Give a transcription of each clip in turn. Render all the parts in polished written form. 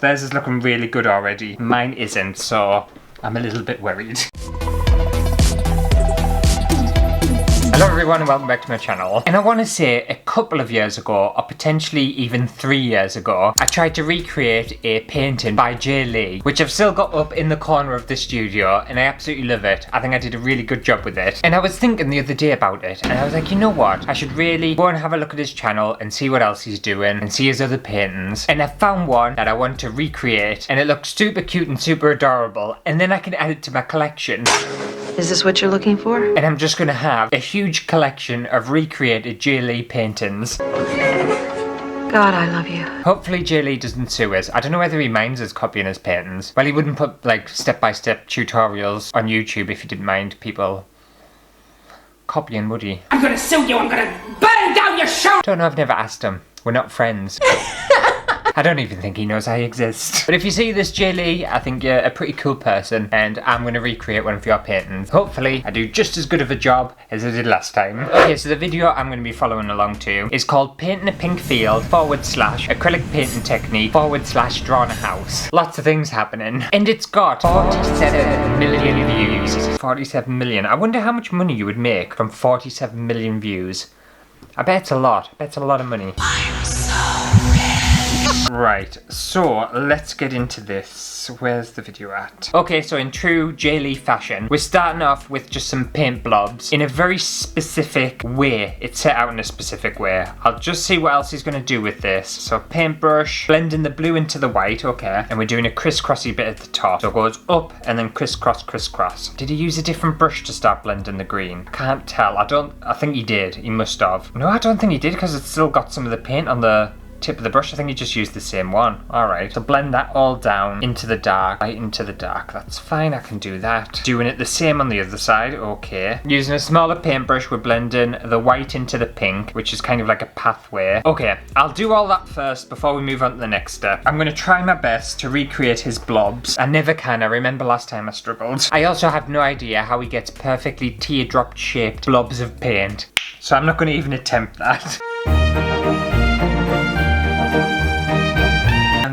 Theirs is looking really good already. Mine isn't, so I'm a little bit worried. Hello everyone and welcome back to my channel. And I want to say a couple of years ago, or potentially even 3 years ago, I tried to recreate a painting by Jay Lee, which I've still got up in the corner of the studio, and I absolutely love it. I think I did a really good job with it. And I was thinking the other day about it, and I was like, you know what? I should really go and have a look at his channel and see what else he's doing and see his other paintings. And I found one that I want to recreate, and it looks super cute and super adorable, and then I can add it to my collection. Is this what you're looking for? And I'm just gonna have a huge collection of recreated Jay Lee paintings. God, I love you. Hopefully Jay Lee doesn't sue us. I don't know whether he minds us copying his paintings. Well, he wouldn't put like step-by-step tutorials on YouTube if he didn't mind people copying, would he? I'm gonna sue you, I'm gonna burn down your show! Don't know, I've never asked him. We're not friends. I don't even think he knows I exist. But if you see this, Jay Lee, I think you're a pretty cool person, and I'm going to recreate one of your paintings. Hopefully, I do just as good of a job as I did last time. Okay, so the video I'm going to be following along to is called Painting a Pink Field / Acrylic Painting Technique / Drawing a House. Lots of things happening. And it's got 47 million views. 47 million. I wonder how much money you would make from 47 million views. I bet it's a lot. I bet it's a lot of money. Right, so let's get into this. Where's the video at? Okay, so in true Jay Lee fashion, we're starting off with just some paint blobs in a very specific way. It's set out in a specific way. I'll just see what else he's going to do with this. So paintbrush, blending the blue into the white, okay. And we're doing a crisscrossy bit at the top. So it goes up and then crisscross, crisscross. Did he use a different brush to start blending the green? Can't tell. I think he did. He must have. No, I don't think he did because it's still got some of the paint on the tip of the brush. I think you just used the same one. Alright, so blend that all down into the dark, right into the dark. That's fine, I can do that. Doing it the same on the other side, okay. Using a smaller paintbrush, we're blending the white into the pink, which is kind of like a pathway. Okay, I'll do all that first before we move on to the next step. I'm going to try my best to recreate his blobs. I never can, I remember last time I struggled. I also have no idea how he gets perfectly teardrop shaped blobs of paint, so I'm not going to even attempt that.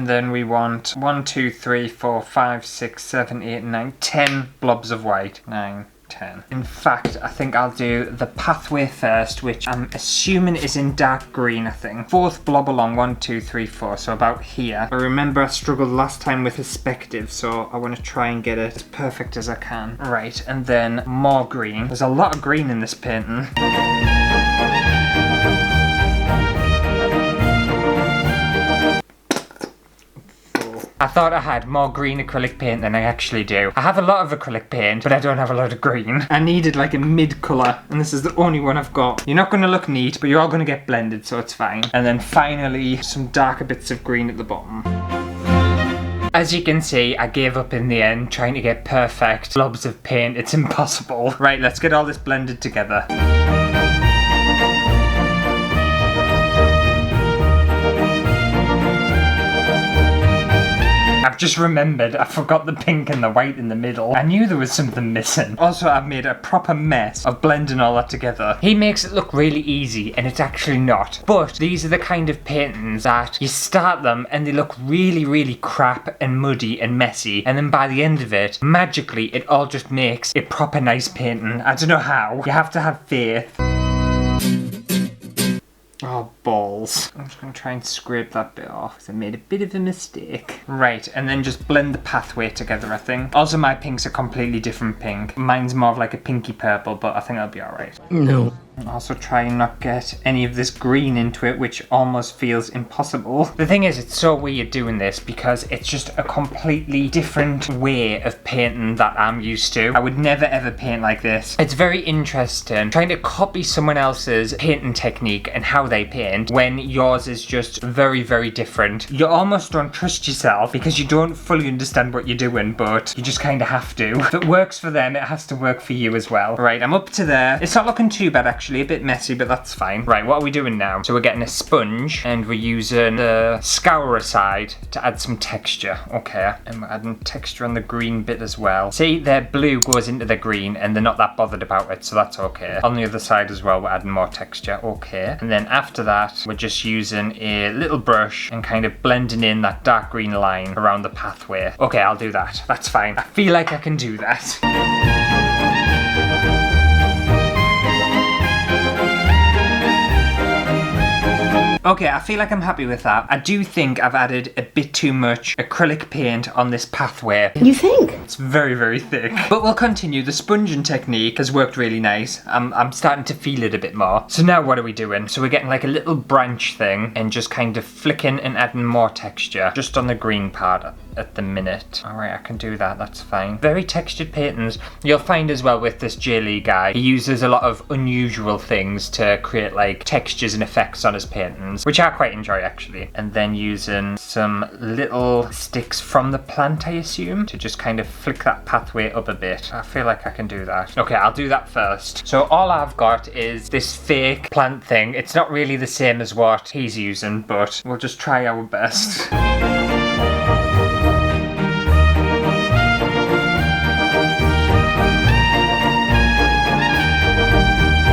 Then we want 1, 2, 3, 4, 5, 6, 7, 8, 9, 10 blobs of white. 9, 10. In fact, I think I'll do the pathway first, which I'm assuming is in dark green, I think. Fourth blob along, 1, 2, 3, 4, so about here. I remember I struggled last time with perspective, so I want to try and get it as perfect as I can. Right, and then more green. There's a lot of green in this painting. I thought I had more green acrylic paint than I actually do. I have a lot of acrylic paint, but I don't have a lot of green. I needed like a mid colour, and this is the only one I've got. You're not going to look neat, but you're all going to get blended, so it's fine. And then finally, some darker bits of green at the bottom. As you can see, I gave up in the end, trying to get perfect blobs of paint. It's impossible. Right, let's get all this blended together. I've just remembered I forgot the pink and the white in the middle. I knew there was something missing. Also, I've made a proper mess of blending all that together. He makes it look really easy, and it's actually not. But these are the kind of paintings that you start them and they look really, really crap and muddy and messy. And then by the end of it, magically, it all just makes a proper nice painting. I don't know how. You have to have faith. Oh, balls. I'm just going to try and scrape that bit off because I made a bit of a mistake. Right, and then just blend the pathway together, I think. Also, my pink's a completely different pink. Mine's more of like a pinky purple, but I think that'll be alright. No. Also try and not get any of this green into it, which almost feels impossible. The thing is, it's so weird doing this because it's just a completely different way of painting that I'm used to. I would never ever paint like this. It's very interesting trying to copy someone else's painting technique and how they paint when yours is just very, very different. You almost don't trust yourself because you don't fully understand what you're doing, but you just kind of have to. If it works for them, it has to work for you as well. Right, I'm up to there. It's not looking too bad actually. A bit messy, but that's fine. Right, what are we doing now? So we're getting a sponge and we're using the scourer side to add some texture. Okay, and we're adding texture on the green bit as well. See, their blue goes into the green and they're not that bothered about it, so that's okay. On the other side as well, we're adding more texture. Okay, and then after that, that, we're just using a little brush and kind of blending in that dark green line around the pathway. Okay, I'll do that. That's fine. I feel like I can do that. Okay, I feel like I'm happy with that. I do think I've added a bit too much acrylic paint on this pathway. You think? It's very, very thick. But we'll continue. The sponging technique has worked really nice. I'm starting to feel it a bit more. So now what are we doing? So we're getting like a little branch thing and just kind of flicking and adding more texture just on the green part at the minute. Alright, I can do that. That's fine. Very textured paintings. You'll find as well with this J. Lee guy, he uses a lot of unusual things to create like textures and effects on his paintings, which I quite enjoy actually. And then using some little sticks from the plant, I assume, to just kind of flick that pathway up a bit. I feel like I can do that. Okay, I'll do that first. So all I've got is this fake plant thing. It's not really the same as what he's using, but we'll just try our best.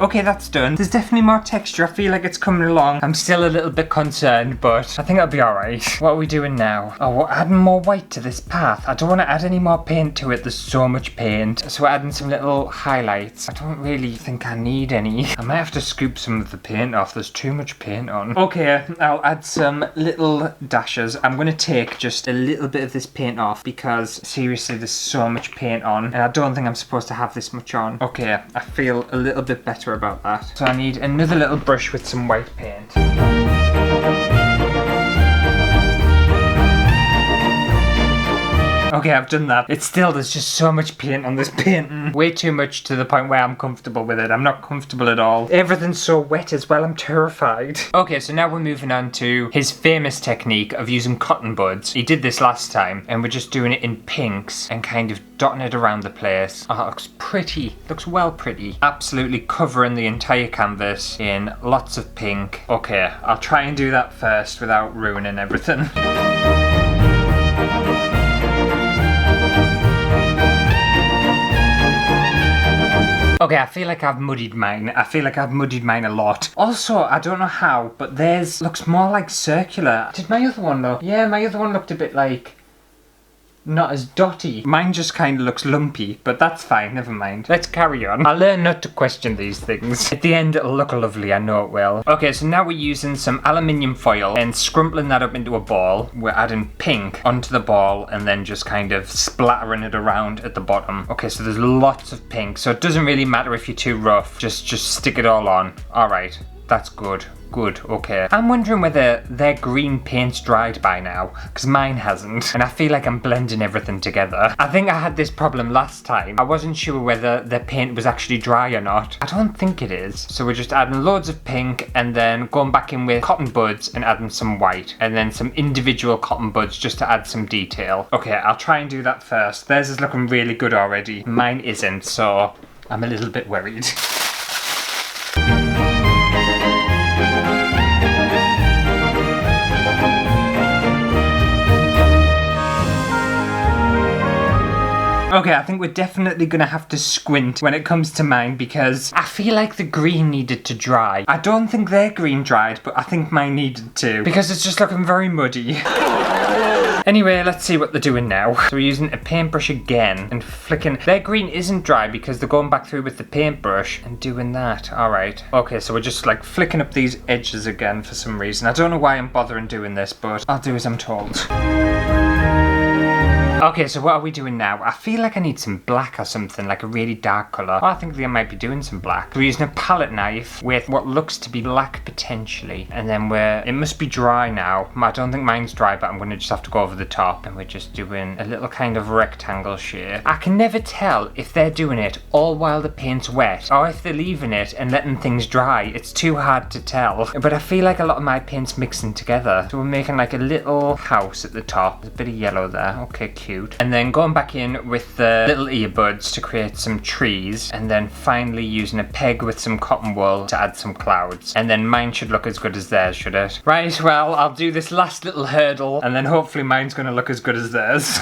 Okay, that's done. There's definitely more texture. I feel like it's coming along. I'm still a little bit concerned, but I think I'll be alright. What are we doing now? Oh, we're adding more white to this path. I don't want to add any more paint to it. There's so much paint. So we're adding some little highlights. I don't really think I need any. I might have to scoop some of the paint off. There's too much paint on. Okay, I'll add some little dashes. I'm going to take just a little bit of this paint off because seriously, there's so much paint on. And I don't think I'm supposed to have this much on. Okay, I feel a little bit better about that. So I need another little brush with some white paint. Okay, I've done that. It's still, there's just so much paint on this painting. Way too much to the point where I'm comfortable with it. I'm not comfortable at all. Everything's so wet as well, I'm terrified. Okay, so now we're moving on to his famous technique of using cotton buds. He did this last time, and we're just doing it in pinks and kind of dotting it around the place. Oh, it looks pretty. Looks well pretty. Absolutely covering the entire canvas in lots of pink. Okay, I'll try and do that first without ruining everything. Okay, I feel like I've muddied mine. I feel like I've muddied mine a lot. Also, I don't know how, but theirs looks more like circular. Did my other one look? Yeah, my other one looked a bit like not as dotty. Mine just kind of looks lumpy, but that's fine, never mind. Let's carry on. I'll learn not to question these things. At the end, it'll look lovely, I know it will. Okay, so now we're using some aluminium foil and scrumpling that up into a ball. We're adding pink onto the ball and then just kind of splattering it around at the bottom. Okay, so there's lots of pink, so it doesn't really matter if you're too rough. Just stick it all on. All right, that's good. Good, okay. I'm wondering whether their green paint's dried by now, because mine hasn't, and I feel like I'm blending everything together. I think I had this problem last time. I wasn't sure whether their paint was actually dry or not. I don't think it is. So we're just adding loads of pink and then going back in with cotton buds and adding some white, and then some individual cotton buds just to add some detail. Okay, I'll try and do that first. Theirs is looking really good already. Mine isn't, so I'm a little bit worried. Okay, I think we're definitely gonna have to squint when it comes to mine because I feel like the green needed to dry. I don't think their green dried, but I think mine needed to because it's just looking very muddy. Anyway, let's see what they're doing now. So we're using a paintbrush again and flicking. Their green isn't dry because they're going back through with the paintbrush and doing that. All right. Okay, so we're just like flicking up these edges again for some reason. I don't know why I'm bothering doing this, but I'll do as I'm told. Okay, so what are we doing now? I feel like I need some black or something, like a really dark colour. Oh, I think they might be doing some black. We're using a palette knife with what looks to be black potentially. And then it must be dry now. I don't think mine's dry, but I'm going to just have to go over the top. And we're just doing a little kind of rectangle shape. I can never tell if they're doing it all while the paint's wet or if they're leaving it and letting things dry. It's too hard to tell. But I feel like a lot of my paint's mixing together. So we're making like a little house at the top. There's a bit of yellow there. Okay, cute. And then going back in with the little earbuds to create some trees, and then finally using a peg with some cotton wool to add some clouds. And then mine should look as good as theirs, should it? Right, well, I'll do this last little hurdle and then hopefully mine's gonna look as good as theirs.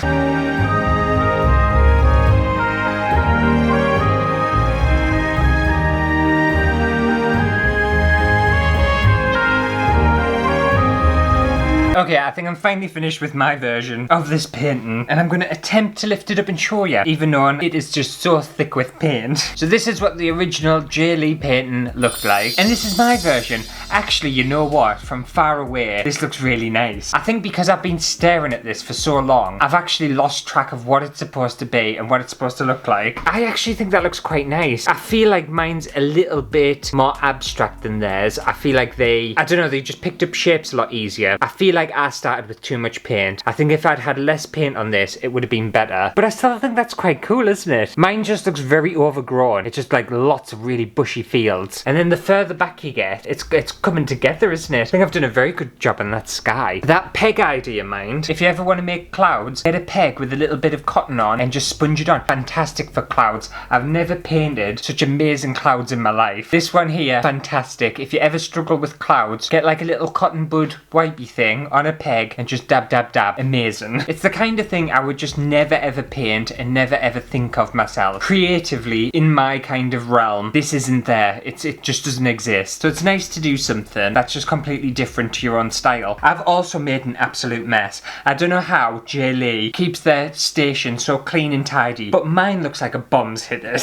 Okay, I think I'm finally finished with my version of this painting, and I'm going to attempt to lift it up and show you, even though it is just so thick with paint. So this is what the original J. Lee painting looked like, and this is my version. Actually, you know what? From far away, this looks really nice. I think because I've been staring at this for so long, I've actually lost track of what it's supposed to be and what it's supposed to look like. I actually think that looks quite nice. I feel like mine's a little bit more abstract than theirs. I feel like they just picked up shapes a lot easier. I feel like I started with too much paint. I think if I'd had less paint on this, it would have been better. But I still think that's quite cool, isn't it? Mine just looks very overgrown. It's just like lots of really bushy fields. And then the further back you get, it's coming together, isn't it? I think I've done a very good job on that sky. That peg idea, mind. If you ever want to make clouds, get a peg with a little bit of cotton on and just sponge it on. Fantastic for clouds. I've never painted such amazing clouds in my life. This one here, fantastic. If you ever struggle with clouds, get like a little cotton bud wipey thing on a peg and just dab dab dab. Amazing. It's the kind of thing I would just never ever paint and never ever think of myself. Creatively, in my kind of realm, this isn't there. It just doesn't exist. So it's nice to do something that's just completely different to your own style. I've also made an absolute mess. I don't know how J. Lee keeps their station so clean and tidy, but mine looks like a bomb's hit it.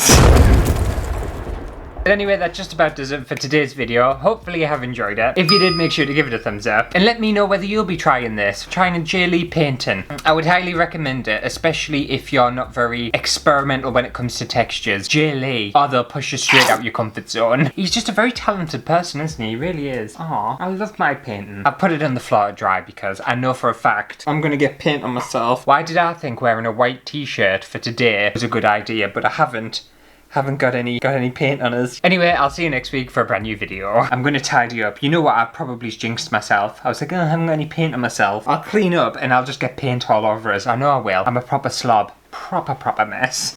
But anyway, that just about does it for today's video. Hopefully you have enjoyed it. If you did, make sure to give it a thumbs up. And let me know whether you'll be trying this. Trying a J. Lee painting. I would highly recommend it, especially if you're not very experimental when it comes to textures. J. Lee, they'll push you straight out your comfort zone. He's just a very talented person, isn't he? He really is. Aw, I love my painting. I've put it on the floor to dry because I know for a fact I'm gonna get paint on myself. Why did I think wearing a white t-shirt for today was a good idea, but I haven't got any paint on us. Anyway, I'll see you next week for a brand new video. I'm gonna tidy up. You know what? I probably jinxed myself. I was like, oh, I haven't got any paint on myself. I'll clean up and I'll just get paint all over us. I know I will. I'm a proper slob. Proper mess.